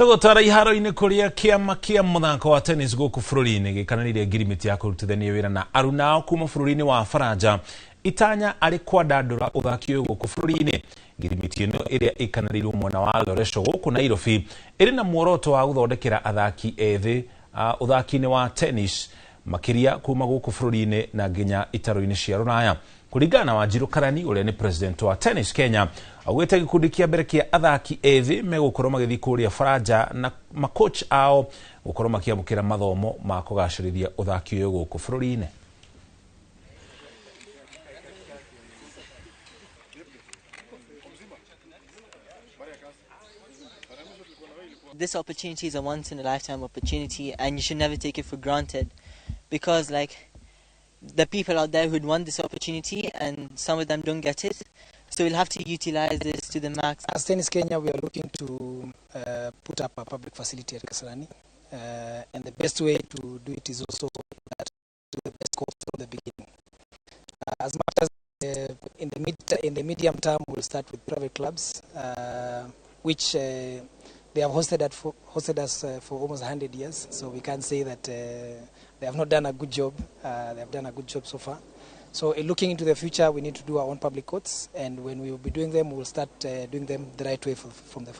Tũgũtwara iharo-inĩ kũrĩa kĩama kĩa mũthako wa tennis gũkũ bũrũri-inĩ gĩkananĩire ngirimiti ya kũrutithania wĩra na aruna ao kuma bũrũri-inĩ wa Faranja itanya arĩ kwandandũra ũthaki ũyũ gũkũ bũrũri-inĩ. Ngirimiti ĩno ĩrĩa ĩkananĩirwo mwena wa Loresho gũkũ Nairobi ĩrĩ na muoroto wa gũthondekera athaki ethĩ ũthaki-inĩ wa tennis makĩria kuma gũkũ bũrũri-inĩ na nginya itaro-inĩ cia Rũraya. Kũringana na Wanjiru Karani ũrĩa nĩ president wa Tennis Kenya, augĩte gĩkundi kĩa mbere kĩa athaki ethĩ megũkorwo magĩthiĩ kũrĩa Faranja na makoch ao gũkorwo makĩamũkĩra mathomo ma kũgacĩrithia ũthaki ũyũ gũkũ bũrũri-inĩ. This opportunity is a once in a lifetime opportunity and you should never take it for granted, because like the people out there who'd want this opportunity and some of them don't get it, so we'll have to utilize this to the max. As Tennis Kenya, we are looking to put up a public facility at Kasarani, and the best way to do it is also to do the best course from the beginning. As much as in the medium term, we'll start with private clubs, which they have hosted us for almost 100 years, so we can't say that they have not done a good job. They have done a good job so far. So looking into the future, we need to do our own public courts, and when we will be doing them, we will start doing them the right way from the first.